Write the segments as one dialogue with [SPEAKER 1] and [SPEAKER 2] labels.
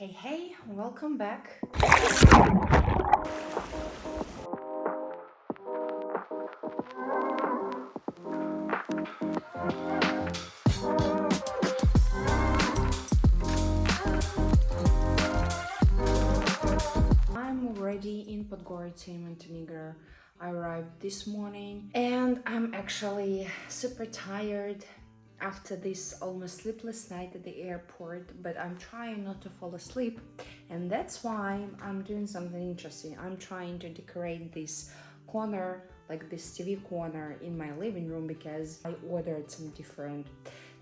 [SPEAKER 1] Hey, welcome back. I'm already in Podgorica in Montenegro. I arrived this morning and I'm actually super tired after this almost sleepless night at the airport, but I'm trying not to fall asleep, and that's why I'm doing something interesting. I'm trying to decorate this corner, like this TV corner in my living room, because I ordered some different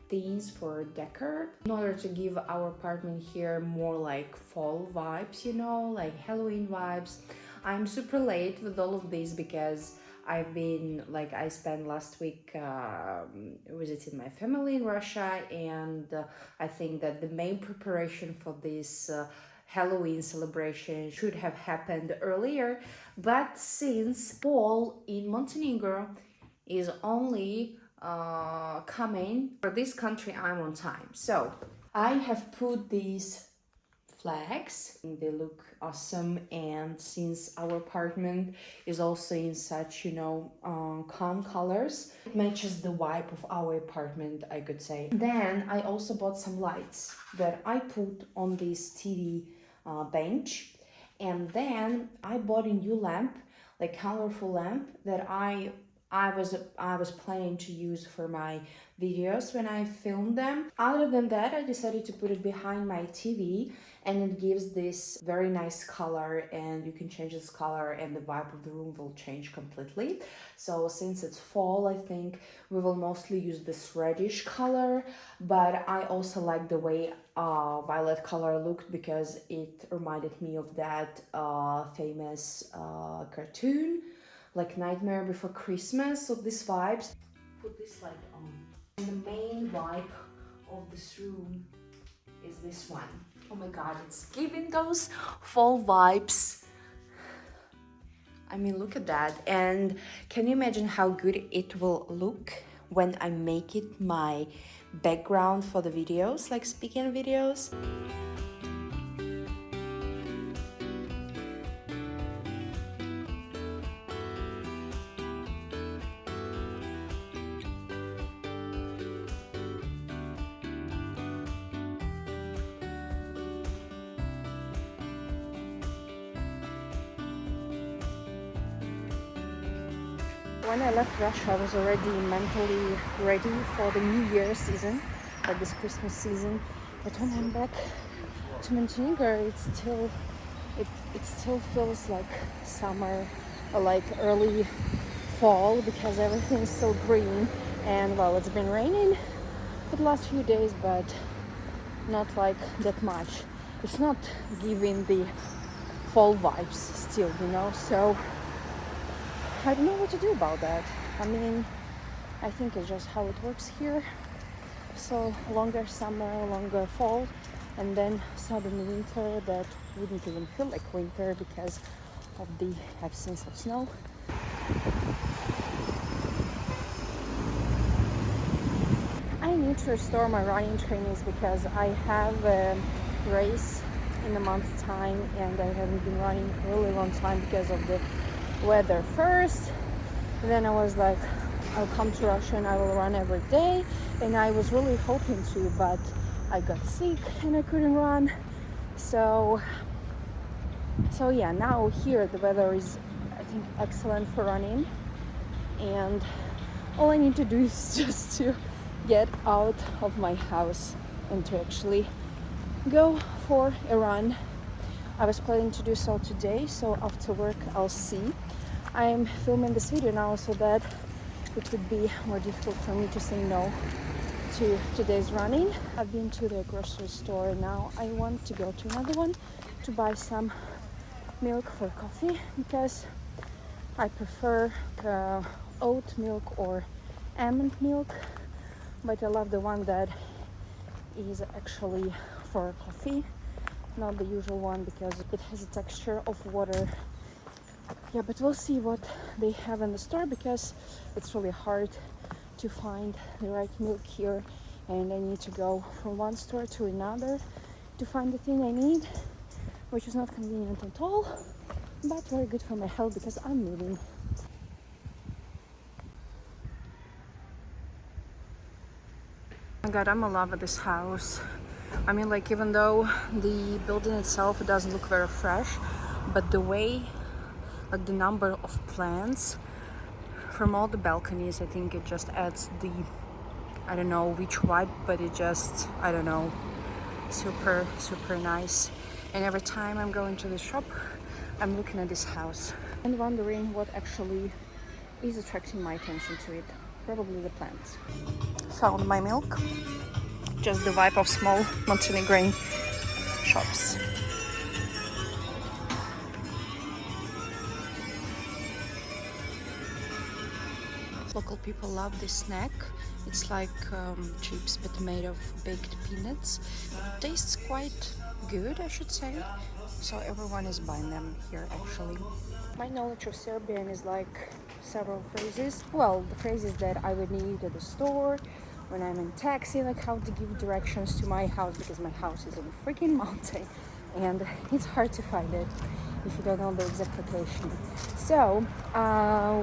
[SPEAKER 1] things for decor in order to give our apartment here more like fall vibes, like Halloween vibes. I'm super late with all of this because I spent last week visiting my family in Russia, and I think that the main preparation for this Halloween celebration should have happened earlier, but since fall in Montenegro is only coming for this country, I'm on time. So I have put these flags. They look awesome, and since our apartment is also in such calm colors, it matches the vibe of our apartment, I could say. Then I also bought some lights that I put on this TV bench, and then I bought a new lamp, like colorful lamp that I was planning to use for my videos when I filmed them. Other than that, I decided to put it behind my TV, and it gives this very nice color, and you can change this color and the vibe of the room will change completely. So since it's fall, I think we will mostly use this reddish color, but I also like the way violet color looked because it reminded me of that famous cartoon, like Nightmare Before Christmas. So these vibes, put this light on. And the main vibe of this room is this one. Oh my god, it's giving those fall vibes. I mean, look at that. And can you imagine how good it will look when I make it my background for the videos, like speaking videos? When I left Russia, I was already mentally ready for the New Year season, like this Christmas season. But when I'm back to Montenegro, it still feels like summer or like early fall, because everything is still green. And well, it's been raining for the last few days, but not like that much. It's not giving the fall vibes still, so I don't know what to do about that. I mean, I think it's just how it works here. So longer summer, longer fall, and then sudden winter that wouldn't even feel like winter because of the absence of snow. I need to restore my running trainings because I have a race in a month's time, and I haven't been running for a really long time because of the weather first. And then I was like, I'll come to Russia and I will run every day, and I was really hoping to, but I got sick and I couldn't run. So yeah, now here the weather is, I think, excellent for running, and all I need to do is just to get out of my house and to actually go for a run. I was planning to do so today, so after work I'll see. I'm filming this video now so that it would be more difficult for me to say no to today's running. I've been to the grocery store, and now I want to go to another one to buy some milk for coffee, because I prefer oat milk or almond milk, but I love the one that is actually for coffee, not the usual one, because it has a texture of water. Yeah, but we'll see what they have in the store, because it's really hard to find the right milk here, and I need to go from one store to another, to find the thing I need, which is not convenient at all, but very good for my health because I'm moving. Oh my god, I'm in love with this house. I mean, like, even though the building itself doesn't look very fresh, but the way, like, the number of plants from all the balconies, I think it just adds the, I don't know which vibe, but it just, I don't know, super nice. And every time I'm going to the shop, I'm looking at this house and wondering what actually is attracting my attention to it. Probably the plants. Found my milk. Just the vibe of small Montenegrin shops. Local people love this snack. It's like chips but made of baked peanuts. It tastes quite good, I should say. So everyone is buying them here actually. My knowledge of Serbian is like several phrases. Well, the phrases that I would need at the store, when I'm in taxi, like how to give directions to my house, because my house is on a freaking mountain and it's hard to find it if you don't know the exact location. So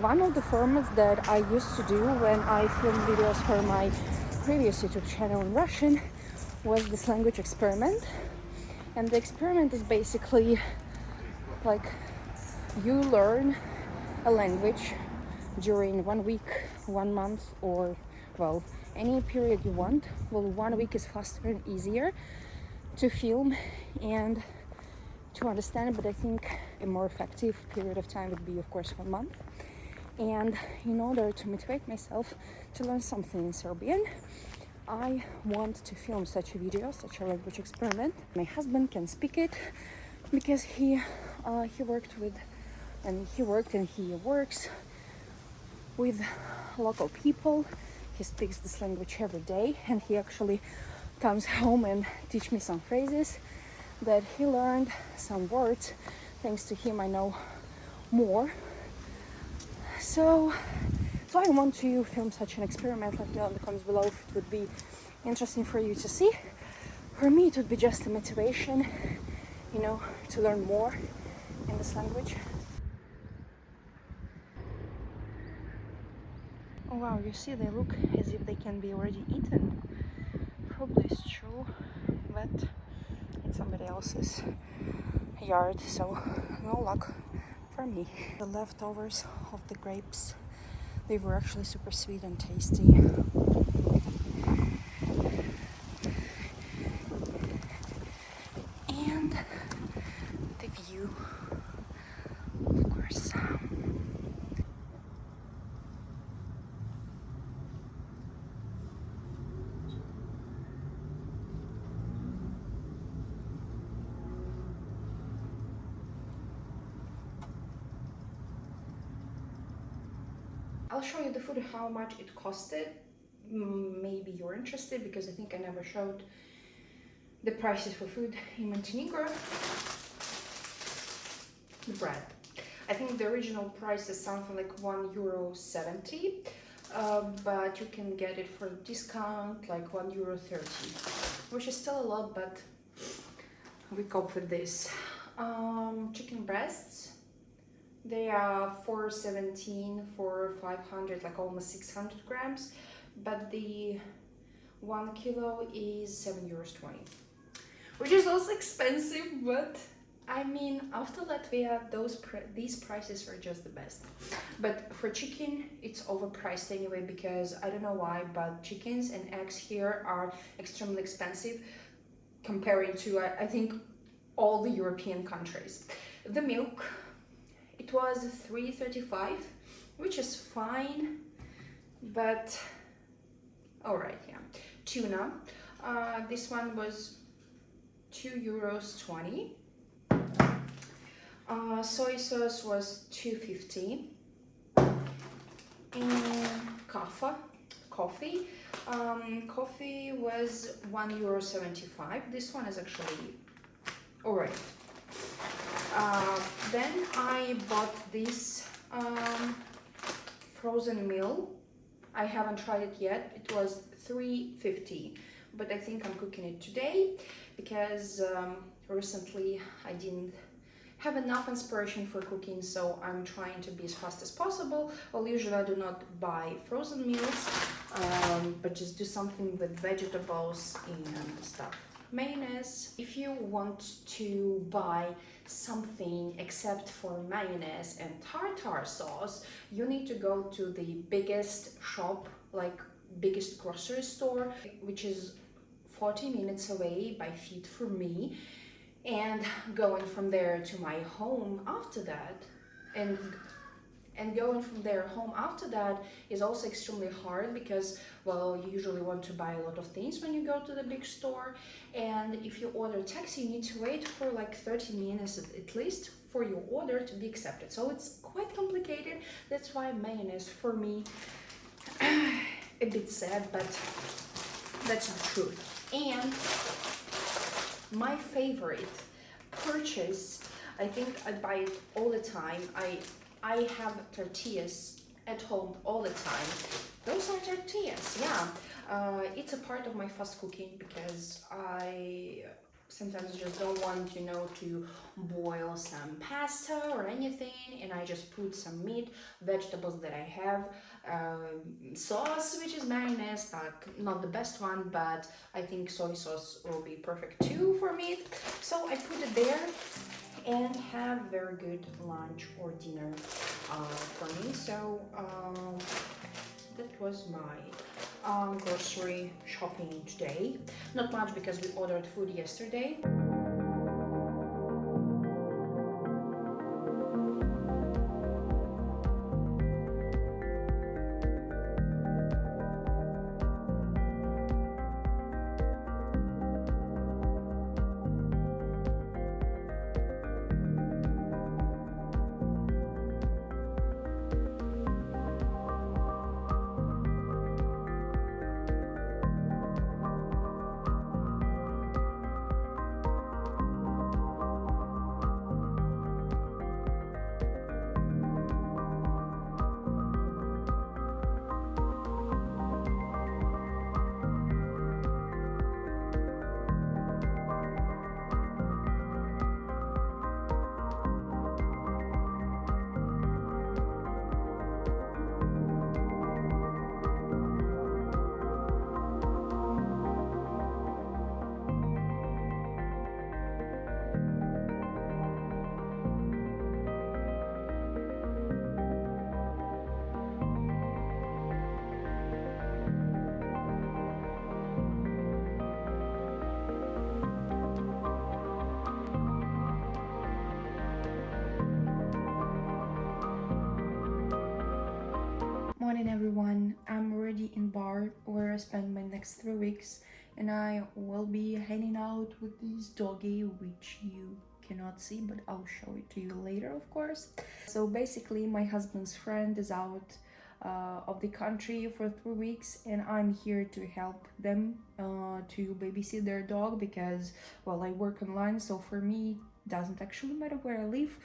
[SPEAKER 1] one of the formats that I used to do when I filmed videos for my previous YouTube channel in Russian was this language experiment. And the experiment is basically like you learn a language during 1 week, 1 month, or well, any period you want. Well, 1 week is faster and easier to film and to understand, but I think a more effective period of time would be, of course, 1 month. And in order to motivate myself to learn something in Serbian, I want to film such a video, such a language experiment. My husband can speak it because he works and he works with local people. He speaks this language every day, and he actually comes home and teach me some phrases that he learned, some words. Thanks to him, I know more. So I want to film such an experiment. Let me know in the comments below if it would be interesting for you to see. For me, it would be just a motivation, you know, to learn more in this language. Oh wow, you see, they look as if they can be already eaten. Probably it's true, but it's somebody else's yard, so no luck for me. The leftovers of the grapes, they were actually super sweet and tasty. And the view, of course. I'll show you the food, how much it costed. Maybe you're interested because I think I never showed the prices for food in Montenegro. The bread. I think the original price is something like €1.70, but you can get it for discount like €1.30, which is still a lot, but we cope with this. Chicken breasts. They are $4.17 for 500, like almost 600 grams, but the 1 kilo is €7.20, which is also expensive, but I mean, after Latvia, these prices are just the best. But for chicken, it's overpriced anyway, because I don't know why, but chickens and eggs here are extremely expensive comparing to, I think, all the European countries. The milk, it was $3.35, which is fine, but all right, yeah. Tuna, this one was €2.20. Soy sauce was $2.50. And coffee was €1.75. This one is actually all right. Then I bought this frozen meal. I haven't tried it yet. It was $3.50, but I think I'm cooking it today because recently I didn't have enough inspiration for cooking, so I'm trying to be as fast as possible. Well, usually I do not buy frozen meals, but just do something with vegetables and stuff. Mayonnaise. If you want to buy something except for mayonnaise and tartar sauce, you need to go to the biggest shop, like biggest grocery store, which is 40 minutes away by feet from me, and going from there to my home after that, and going from there home after that is also extremely hard because, well, you usually want to buy a lot of things when you go to the big store, and if you order taxi you need to wait for like 30 minutes at least for your order to be accepted, so it's quite complicated. That's why mayonnaise for me a bit sad, but that's the truth. And my favorite purchase, I think I buy it all the time. I have tortillas at home all the time. Those are tortillas, yeah. It's a part of my fast cooking because I sometimes just don't want, to boil some pasta or anything, and I just put some meat, vegetables that I have, sauce, which is mayonnaise, not the best one, but I think soy sauce will be perfect too for meat. So I put it there and have very good lunch or dinner for me. So that was my grocery shopping today. Not much because we ordered food yesterday. Morning everyone, I'm already in bar where I spend my next 3 weeks, and I will be hanging out with this doggy, which you cannot see, but I'll show it to you later, of course. So basically my husband's friend is out of the country for 3 weeks, and I'm here to help them to babysit their dog because, well, I work online, so for me doesn't actually matter where I live,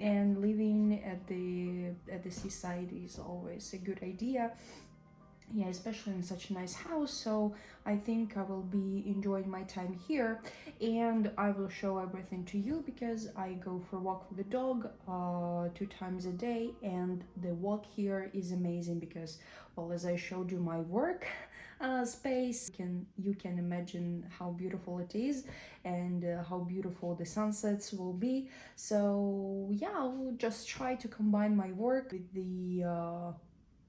[SPEAKER 1] and living at the seaside is always a good idea, yeah, especially in such a nice house. So I think I will be enjoying my time here, and I will show everything to you because I go for a walk with the dog 2 times a day, and the walk here is amazing because, well, as I showed you my work space, you can imagine how beautiful it is and how beautiful the sunsets will be. So yeah, I'll just try to combine my work with the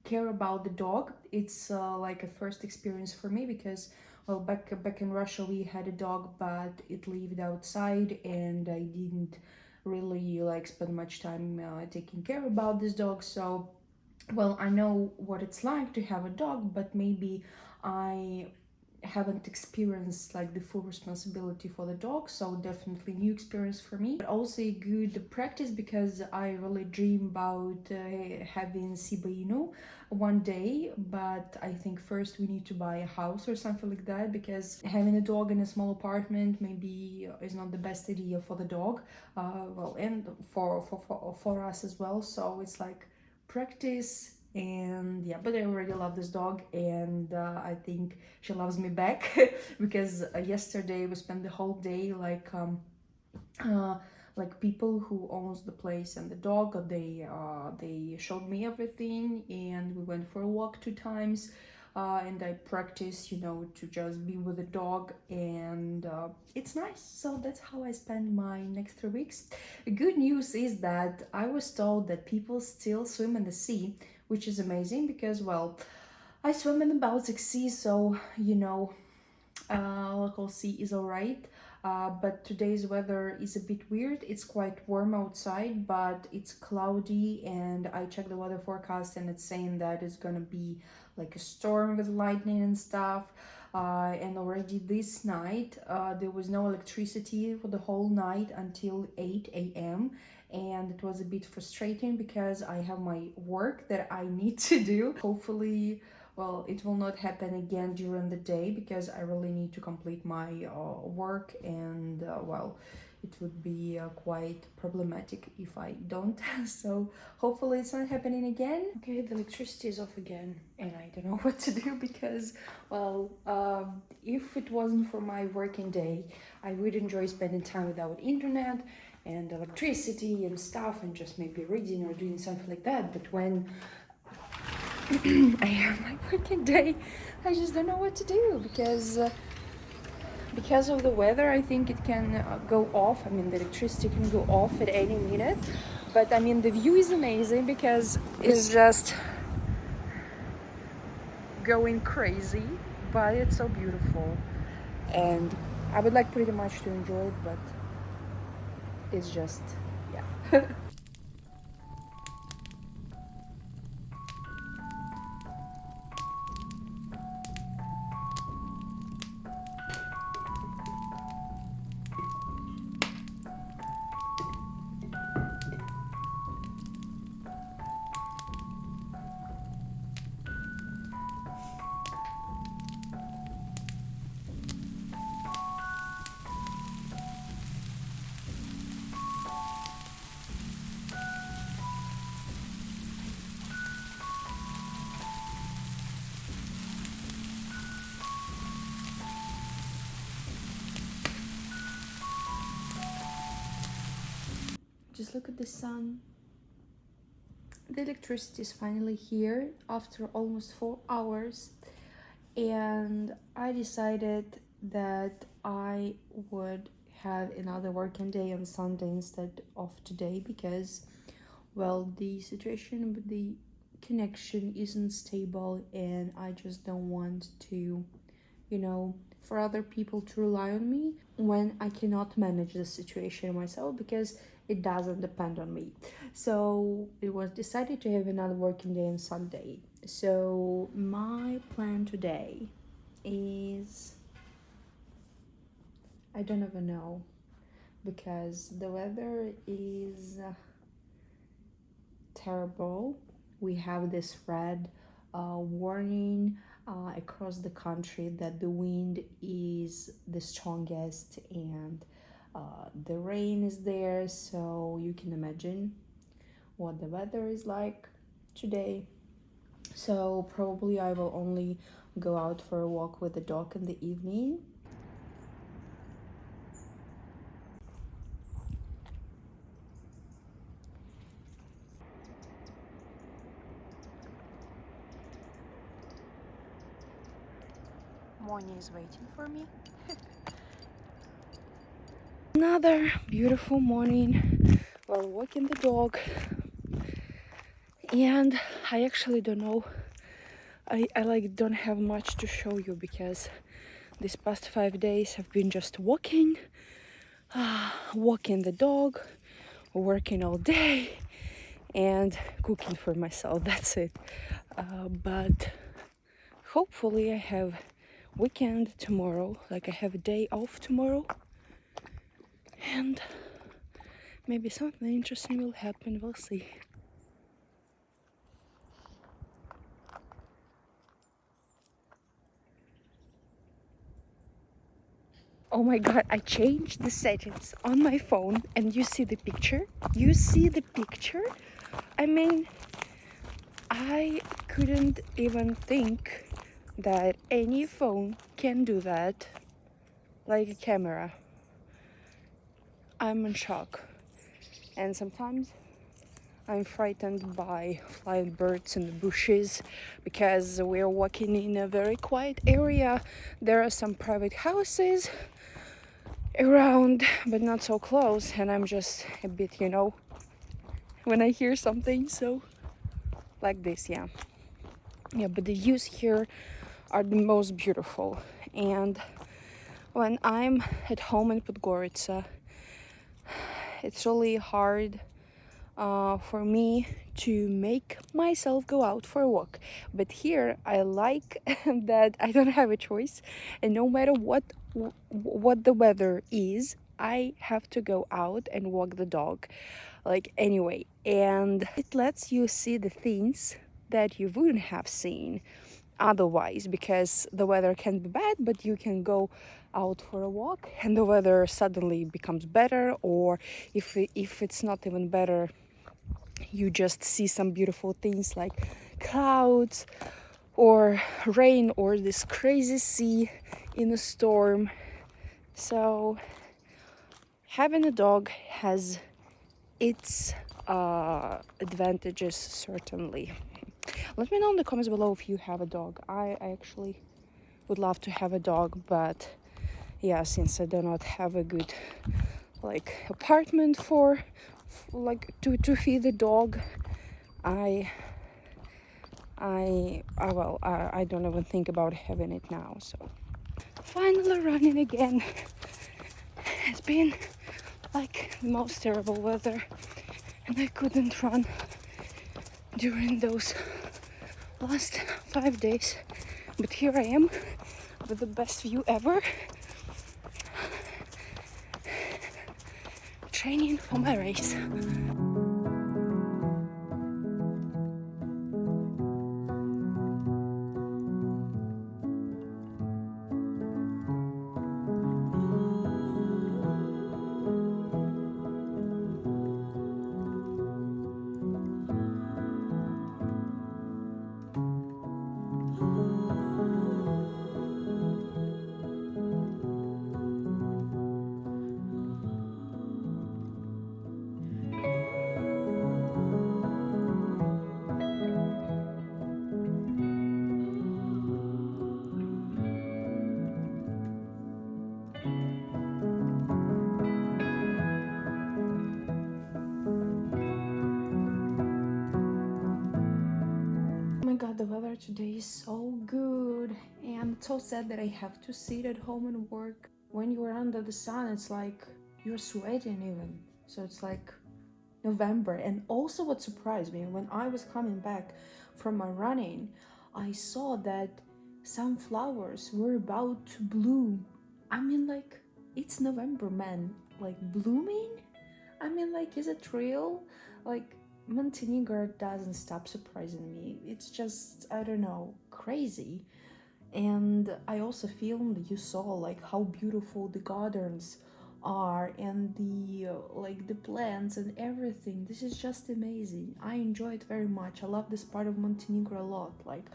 [SPEAKER 1] care about the dog. It's like a first experience for me because, well, back in Russia we had a dog, but it lived outside and I didn't really like spend much time taking care about this dog. So, well, I know what it's like to have a dog, but maybe I haven't experienced like the full responsibility for the dog, so definitely new experience for me, but also a good practice because I really dream about having Shiba Inu one day, but I think first we need to buy a house or something like that because having a dog in a small apartment maybe is not the best idea for the dog, well, and for us as well. So it's like practice
[SPEAKER 2] And yeah, but I already love this dog, and I think she loves me back because yesterday we spent the whole day uh, like people who owns the place and the dog, they showed me everything, and we went for a walk 2 times, and I practice, to just be with the dog, and it's nice. So that's how I spend my next 3 weeks. The good news is that I was told that people still swim in the sea, which is amazing because, well, I swim in the Baltic Sea, so local sea is alright. But today's weather is a bit weird. It's quite warm outside, but it's cloudy, and I checked the weather forecast and it's saying that it's gonna be like a storm with lightning and stuff. And already this night, there was no electricity for the whole night until 8 a.m. And it was a bit frustrating because I have my work that I need to do. Hopefully, well, it will not happen again during the day because I really need to complete my work, and well, it would be quite problematic if I don't. So hopefully it's not happening again. Okay, the electricity is off again, and I don't know what to do because, well, if it wasn't for my working day, I would enjoy spending time without internet and electricity and stuff, and just maybe reading or doing something like that. But when I have my working day, I just don't know what to do because of the weather. I think it can go off. I mean, the electricity can go off at any minute. But I mean, the view is amazing because it's just going crazy, but it's so beautiful, and I would like pretty much to enjoy it, but it's just, yeah. Just look at the sun. The electricity is finally here after almost 4 hours, and I decided that I would have another working day on Sunday instead of today because, well, the situation with the connection isn't stable, and I just don't want to, for other people to rely on me when I cannot manage the situation myself because it doesn't depend on me. So it was decided to have another working day on Sunday. So my plan today is, I don't even know because the weather is terrible. We have this red warning across the country that the wind is the strongest, and the rain is there, so you can imagine what the weather is like today. So probably I will only go out for a walk with the dog in the evening. Moni is waiting for me. Another beautiful morning while walking the dog, and I actually don't know, I like don't have much to show you because these past 5 days have been just walking the dog, working all day, and cooking for myself. That's it. But hopefully I have weekend tomorrow, like I have a day off tomorrow, and maybe something interesting will happen. We'll see. Oh my god, I changed the settings on my phone, and you see the picture? You see the picture? I mean,
[SPEAKER 1] I couldn't even think that any phone can do that, like a camera. I'm in shock. And sometimes I'm frightened by flying birds in the bushes because we're walking in a very quiet area. There are some private houses around, but not so close, and I'm just a bit, when I hear something, so like this, yeah. Yeah, but the views here are the most beautiful. And when I'm at home in Podgorica, it's really hard for me to make myself go out for a walk. But here I like that I don't have a choice, and no matter what the weather is, I have to go out and walk the dog, like anyway. And it lets you see the things that you wouldn't have seen otherwise, because the weather can be bad, but you can go out for a walk and the weather suddenly becomes better, or if it's not even better, you just see some beautiful things like clouds or rain or this crazy sea in a storm. So having a dog has its advantages, certainly. Let me know in the comments below if you have a dog. I actually would love to have a dog, but yeah, since I do not have a good apartment for to feed the dog, I don't even think about having it now. So finally running again. It's been like the most terrible weather, and I couldn't run during those last 5 days. But here I am with the best view ever, training for my race. Oh my god, the weather today is so good, and it's so sad that I have to sit at home and work. When you are under the sun, it's like you're sweating even. So it's like November. And also what surprised me, when I was coming back from my running, I saw that some flowers were about to bloom. I mean, like, it's November, man. Like, blooming? I mean, like, is it real? Like, Montenegro doesn't stop surprising me. It's just, I don't know, crazy. And I also filmed, you saw like how beautiful the gardens are, and the like the plants and everything. This is just amazing. I enjoy it very much. I love this part of Montenegro a lot, like,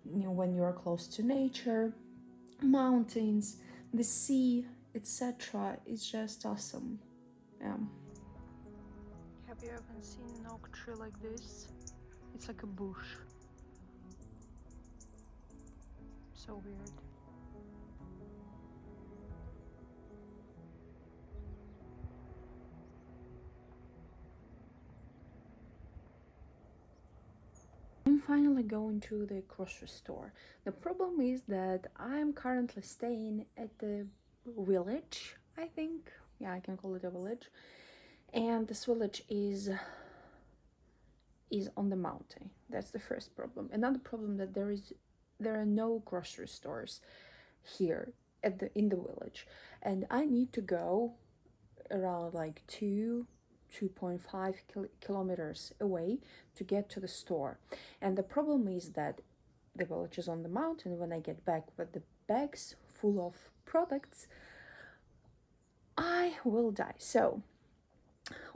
[SPEAKER 1] when you're close to nature, mountains, the sea, etc. It's just awesome. Yeah. Have you ever seen an oak tree like this? It's like a bush. So weird. I'm finally going to the grocery store. The problem is that I'm currently staying at the village, I think. Yeah, I can call it a village. And this village is on the mountain. That's the first problem. Another problem that there are no grocery stores here in the village. And I need to go around like 2.5 kilometers away to get to the store. And the problem is that the village is on the mountain. When I get back with the bags full of products, I will die. So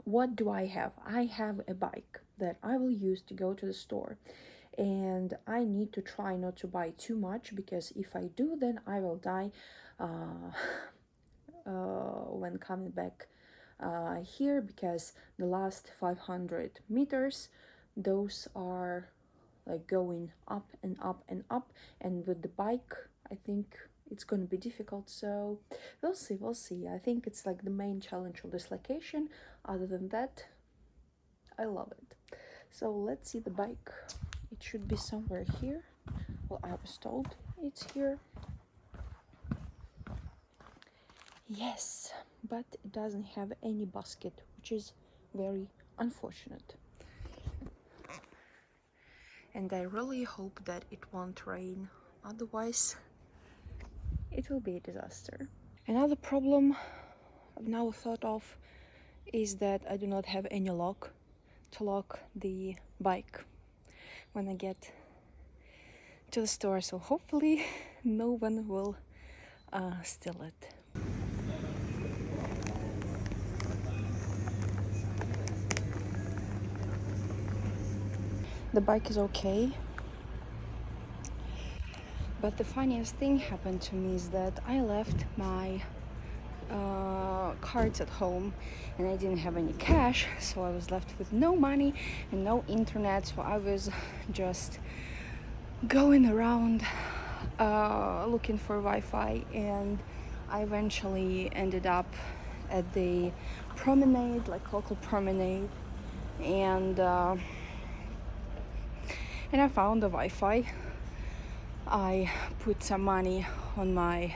[SPEAKER 1] what do I have? I have a bike that I will use to go to the store.
[SPEAKER 2] and I need to try not to buy too much, because if I do, then I will die when coming back here, because the last 500 meters, those are like going up and up and up, and with the bike I think it's going to be difficult. So we'll see. I think it's like the main challenge of this location. Other than that, I love it. So let's see the bike. It should be somewhere here. Well, I was told it's here. Yes, but it doesn't have any basket, which is very unfortunate. And I really hope that it won't rain, otherwise it will be a disaster. Another problem I've now thought of is that I do not have any lock to lock the bike when I get to the store, so hopefully no one will steal it. The bike is okay, but the funniest thing happened to me is that I left my cards at home and I didn't have any cash, so I was left with no money and no internet. So I was just going around looking for Wi-Fi, and I eventually ended up at the promenade, like local promenade, and I found the Wi-Fi. I put some money on my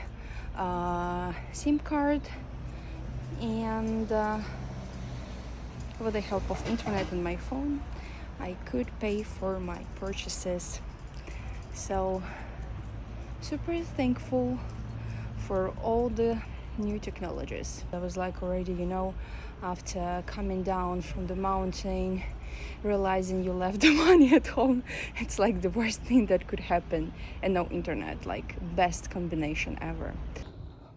[SPEAKER 2] SIM card, and with the help of internet and my phone, I could pay for my purchases. So super thankful for all the new technologies. I was like already, after coming down from the mountain, realizing you left the money at home, it's like the worst thing that could happen. And no internet, like best combination ever.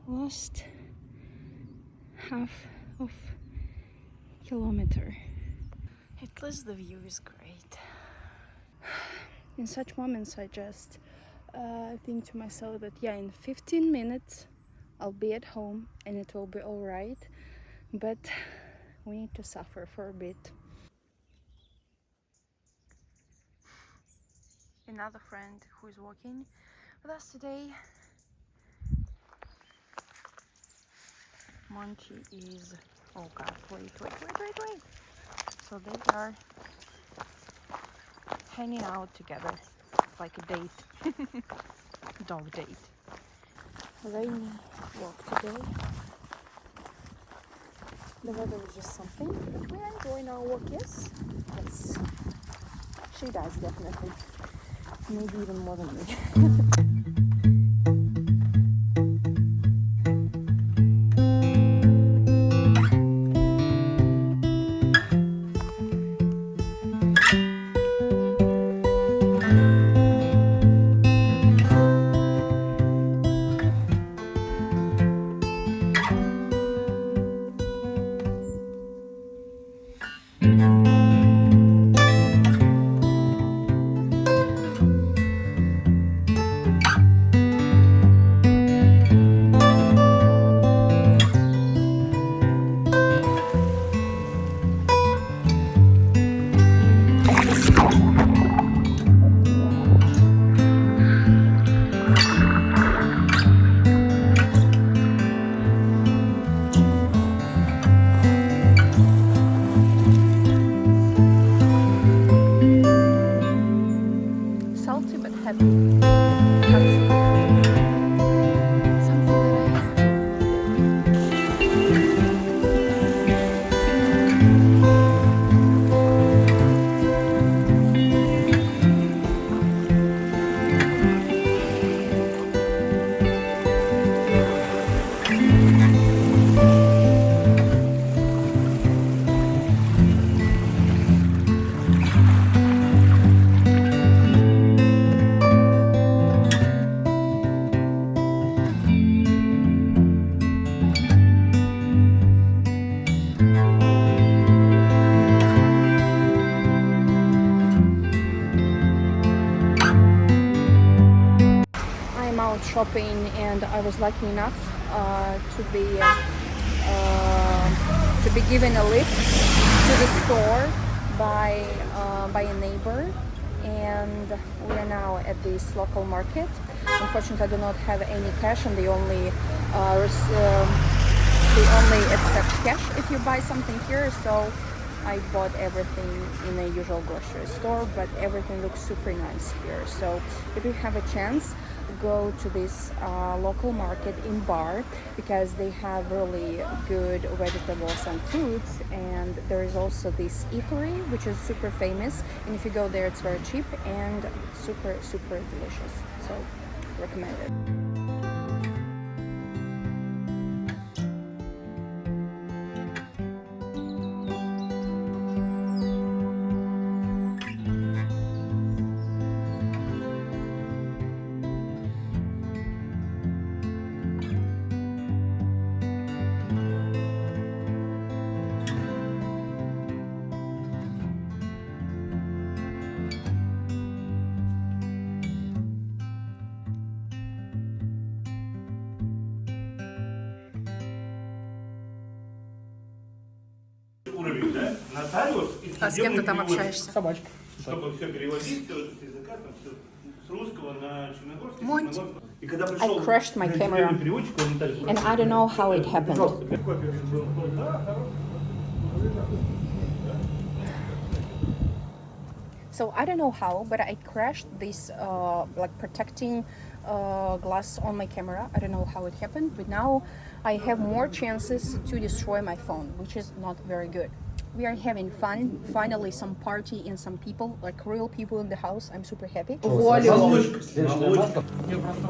[SPEAKER 2] Last half of kilometer. At least the view is great. In such moments I just think to myself that in 15 minutes I'll be at home and it will be all right, but we need to suffer for a bit. Another friend who is walking with us today. Monty is, oh god, wait. So they are hanging out together like a date. Dog date. Rainy walk today. The weather is just something, but we're enjoying our walk, yes? Yes. She does, definitely. Maybe even more than me. shopping, and I was lucky enough to be given a lift to the store by a neighbor, and we are now at this local market. Unfortunately, I do not have any cash, and they only accept cash if you buy something here. So I bought everything in a usual grocery store, but everything looks super nice here. So if you have a chance, go to this local market in Bar, because they have really good vegetables and fruits, and there is also this eatery which is super famous, and if you go there it's very cheap and super delicious, so recommend it.
[SPEAKER 3] Уровень, да? Нотариус и
[SPEAKER 2] А с кем ты там
[SPEAKER 3] судебный
[SPEAKER 2] общаешься?
[SPEAKER 4] Собачка.
[SPEAKER 3] чтобы все переводить, все с языка, там все с русского на черногорский.
[SPEAKER 2] Монти.
[SPEAKER 3] черногорский. И когда
[SPEAKER 2] I
[SPEAKER 3] пришел
[SPEAKER 2] crashed my camera,
[SPEAKER 3] переводчик, он нотариус.
[SPEAKER 2] and I don't know how it happened.
[SPEAKER 3] Копия был. Да, хорошо.
[SPEAKER 2] So I don't know how, but I crashed this like protecting glass on my camera. I don't know how it happened, but now I have more chances to destroy my phone, which is not very good. We are having fun. Finally, some party and some people, like real people in the house. I'm super happy.
[SPEAKER 3] Молочка.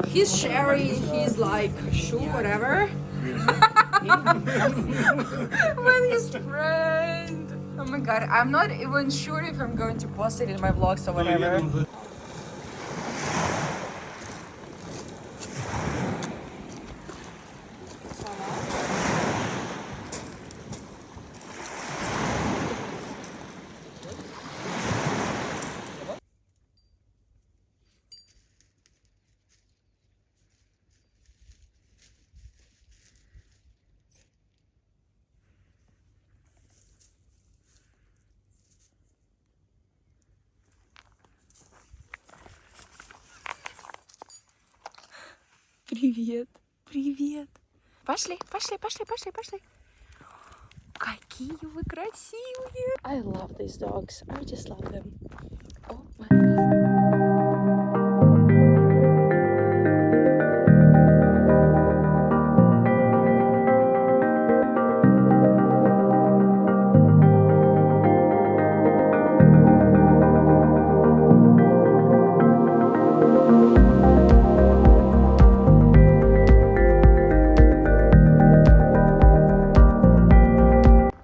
[SPEAKER 2] He's sharing his like shoe, whatever. With his friend. Oh my god, I'm not even sure if I'm going to post it in my vlogs or whatever. Привет, привет. Пошли. Какие вы красивые. I love these dogs. I just love them. Oh my god.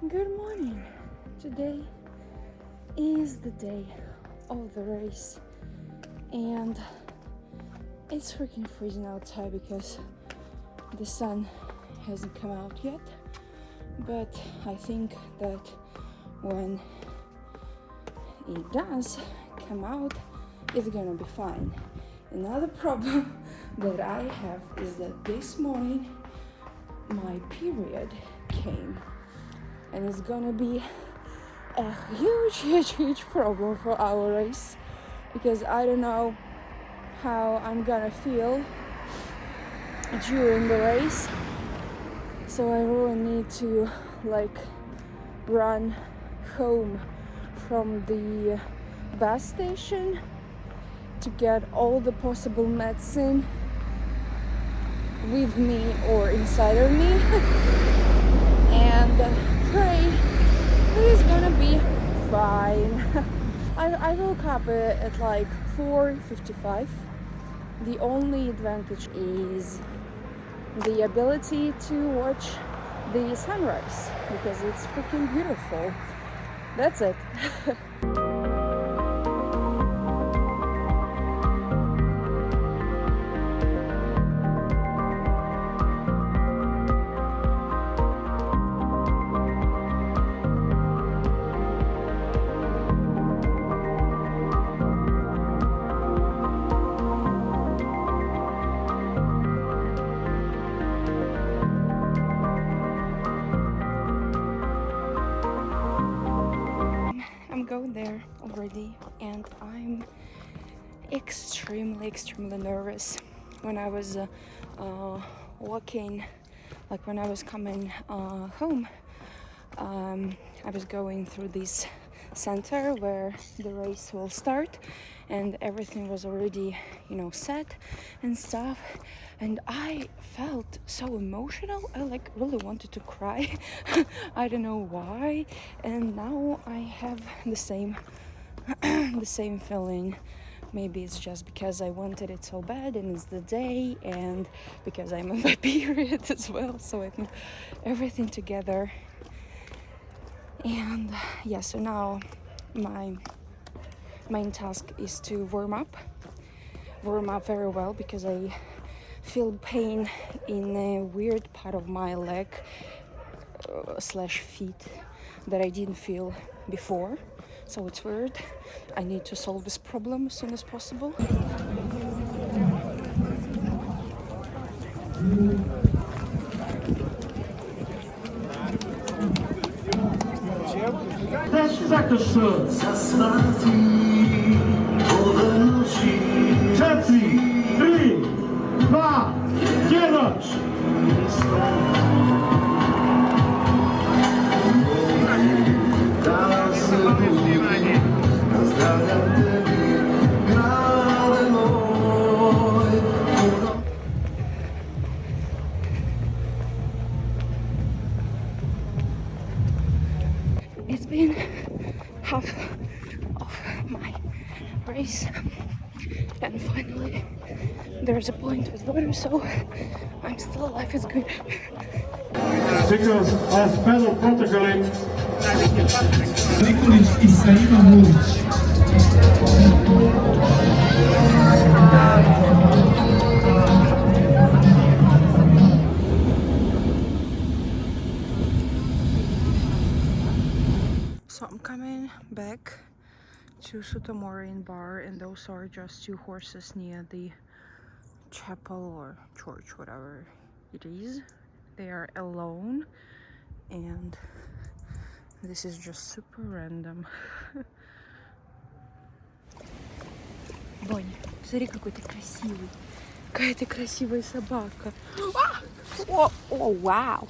[SPEAKER 2] Good morning. Today is the day of the race, and it's freaking freezing outside because the sun hasn't come out yet, but I think that when it does come out, it's gonna be fine. Another problem that I have is that this morning my period came, and it's gonna be a huge problem for our race, because I don't know how I'm gonna feel during the race. So I really need to like run home from the bus station to get all the possible medicine with me or inside of me and pray it's gonna be fine. I woke up at like 4:55. The only advantage is the ability to watch the sunrise because it's freaking beautiful. That's it.
[SPEAKER 1] going there already, and I'm extremely nervous. When I was walking, like when I was coming home, I was going through this center where the race will start, and everything was already, set and stuff, and I felt so emotional. I like really wanted to cry. I don't know why, and now I have the same the same feeling. Maybe it's just because I wanted it so bad and it's the day, and because I'm on my period as well, so I think everything together. And yeah, so now my main task is to warm up very well, because I feel pain in a weird part of my leg slash feet that I didn't feel before, so it's weird. I need to solve this problem as soon as possible. It's been half of my race, and finally there's a point with water, so I'm still alive. It's good.
[SPEAKER 4] Because as fellow protocol
[SPEAKER 1] So I'm coming back to Sutamorian bar, and those are just two horses near the chapel or church, whatever it is. They are alone, and this is just super random. Бонни, смотри, какой ты красивый. Какая ты красивая собака. О, вау.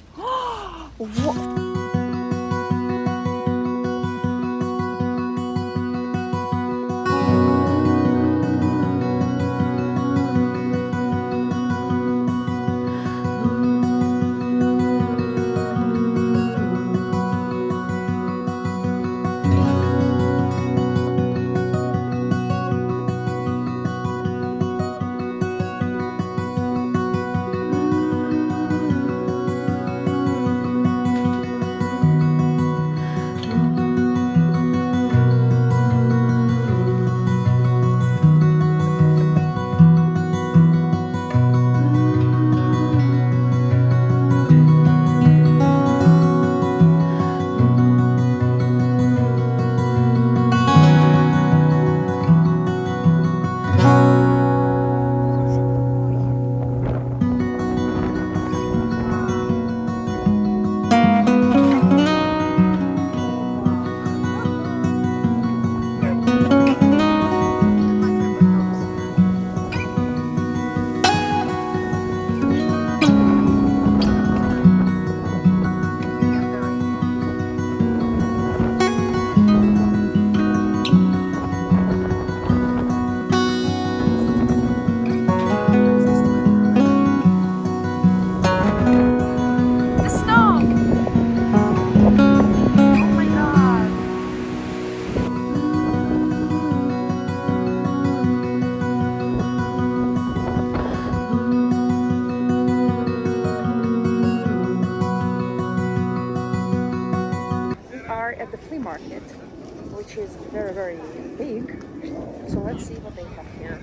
[SPEAKER 1] At the flea market, which is very big, so let's see what they have here.